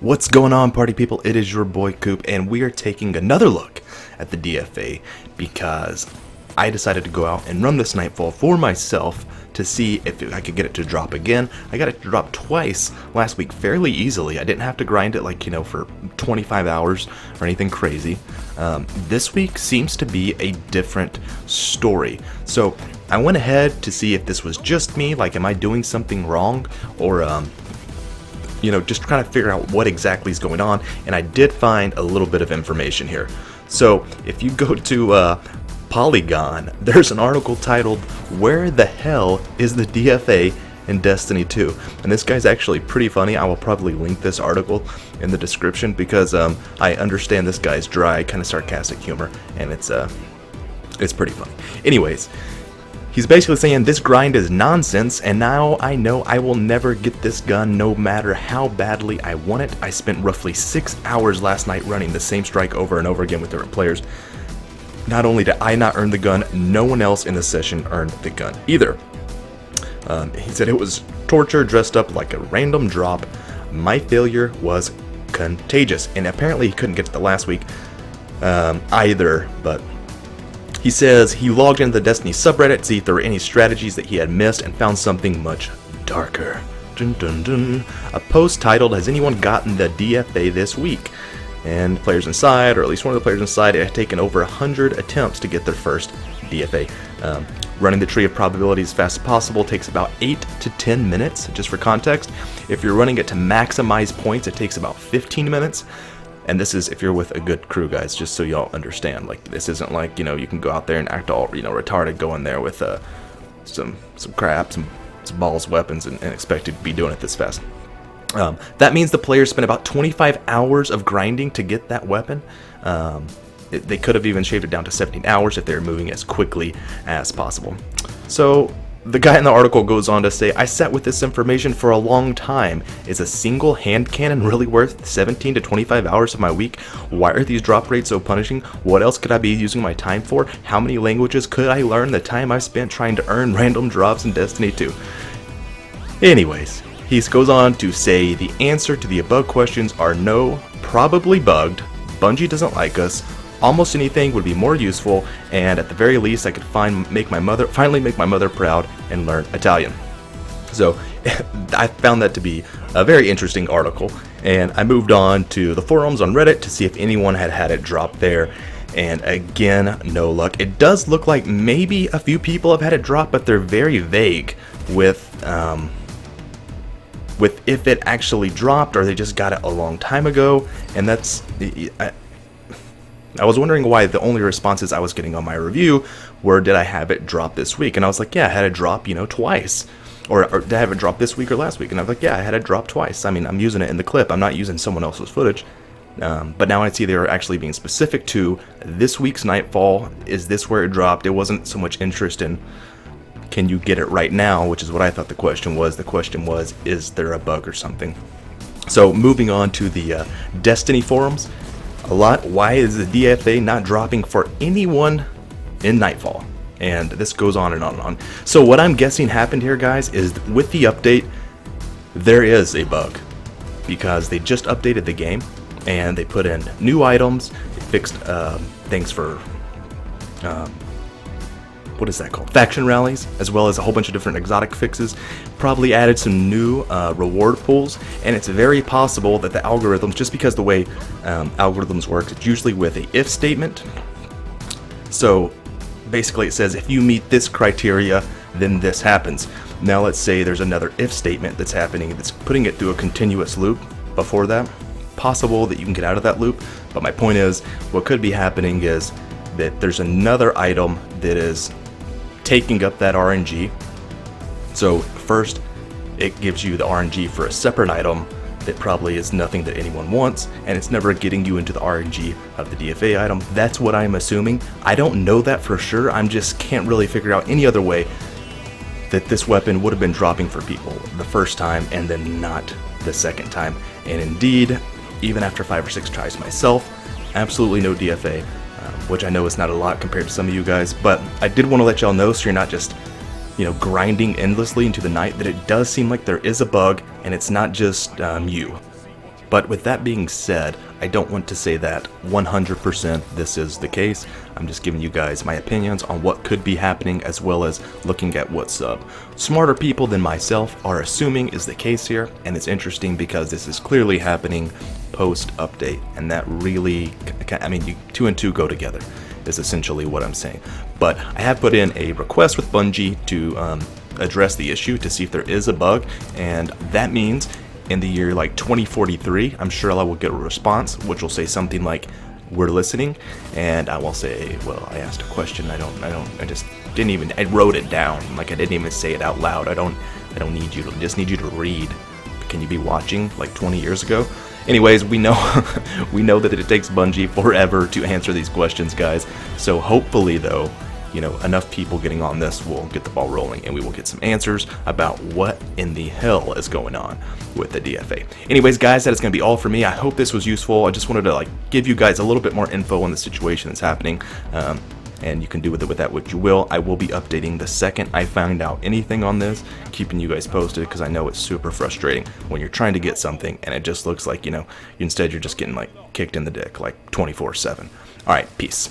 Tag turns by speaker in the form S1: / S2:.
S1: What's going on, party people? It is your boy Coop, and we are taking another look at the DFA because I decided to go out and run this Nightfall for myself to see if I could get it to drop again. I got it to drop twice last week fairly easily. I didn't have to grind it for 25 hours or anything crazy. This week seems to be a different story. So I went ahead to see if this was just me, like am I doing something wrong, or just trying to figure out what exactly is going on, and I did find a little bit of information here. So if you go to Polygon, there's an article titled "Where the Hell is the DFA in Destiny 2?" And this guy's actually pretty funny. I will probably link this article in the description because I understand this guy's dry, kind of sarcastic humor, and it's pretty funny. Anyways, he's basically saying this grind is nonsense, and now I know I will never get this gun no matter how badly I want it. I spent roughly 6 hours last night running the same strike over and over again with different players. Not only did I not earn the gun, no one else in the session earned the gun either. He said it was torture dressed up like a random drop. My failure was contagious, and apparently he couldn't get to the last week either, but he says he logged into the Destiny subreddit to see if there were any strategies that he had missed and found something much darker. Dun, dun, dun. A post titled, "Has anyone gotten the DFA this week?" And players inside, or at least one of the players inside, had taken over 100 attempts to get their first DFA. Running the tree of probabilities as fast as possible takes about 8 to 10 minutes, just for context. If you're running it to maximize points, it takes about 15 minutes. And this is if you're with a good crew, guys, just so y'all understand. Like, this isn't like, you can go out there and act all, retarded, go in there with some crap, some balls, weapons, and expect to be doing it this fast. That means the players spent about 25 hours of grinding to get that weapon. They could have even shaved it down to 17 hours if they were moving as quickly as possible. So the guy in the article goes on to say, "I sat with this information for a long time. Is a single hand cannon really worth 17 to 25 hours of my week? Why are these drop rates so punishing? What else could I be using my time for? How many languages could I learn the time I spent trying to earn random drops in Destiny 2? Anyways, he goes on to say the answer to the above questions are no, probably bugged, Bungie doesn't like us, almost anything would be more useful, and at the very least I could finally make my mother proud and learn Italian." So I found that to be a very interesting article, and I moved on to the forums on Reddit to see if anyone had it drop there, and again, no luck. It does look like maybe a few people have had it drop, but they're very vague with if it actually dropped or they just got it a long time ago. And that's, I was wondering why the only responses I was getting on my review were, did I have it drop this week? And I was like, yeah, I had it drop, twice. Or did I have it drop this week or last week? And I was like, yeah, I had it drop twice. I mean, I'm using it in the clip. I'm not using someone else's footage. But now I see they were actually being specific to this week's Nightfall. Is this where it dropped? It wasn't so much interest in, can you get it right now, which is what I thought the question was. The question was, is there a bug or something? So moving on to the Destiny forums. Why is the DFA not dropping for anyone in Nightfall? And this goes on and on and on. So what I'm guessing happened here, guys, is with the update, there is a bug. Because they just updated the game, and they put in new items, they fixed things for what is that called? Faction rallies, as well as a whole bunch of different exotic fixes. Probably added some new reward pools, and it's very possible that the algorithms, just because the way algorithms work, it's usually with a if statement. So basically it says if you meet this criteria, then this happens. Now let's say there's another if statement that's happening that's putting it through a continuous loop before that. Possible that you can get out of that loop, but my point is, what could be happening is that there's another item that is taking up that RNG. So first it gives you the RNG for a separate item that probably is nothing that anyone wants, and it's never getting you into the RNG of the DFA item. That's what I'm assuming. I don't know that for sure. I just can't really figure out any other way that this weapon would have been dropping for people the first time and then not the second time. And indeed, even after 5 or 6 tries myself, absolutely no DFA. Which I know is not a lot compared to some of you guys, but I did want to let y'all know so you're not just, grinding endlessly into the night, that it does seem like there is a bug, and it's not just you. But with that being said, I don't want to say that 100% this is the case. I'm just giving you guys my opinions on what could be happening, as well as looking at what smarter people than myself are assuming is the case here. And it's interesting because this is clearly happening post-update, and that really, I mean, 2 and 2 go together, is essentially what I'm saying. But I have put in a request with Bungie to address the issue to see if there is a bug, and that means in the year like 2043, I'm sure I will get a response which will say something like, "We're listening," and I will say, "Well, I asked a question. I just didn't even. I wrote it down. Like, I didn't even say it out loud. I don't need you to. Just need you to read. Can you be watching like 20 years ago?" Anyways, we know we know that it takes Bungie forever to answer these questions, guys. So hopefully, though, you know, enough people getting on this will get the ball rolling, and we will get some answers about what in the hell is going on with the DFA. Anyways, guys, that is going to be all for me. I hope this was useful. I just wanted to like give you guys a little bit more info on the situation that's happening, and you can do with that what you will. I will be updating the second I find out anything on this, keeping you guys posted, because I know it's super frustrating when you're trying to get something and it just looks like, you know, instead you're just getting like kicked in the dick like 24/7. All right, peace.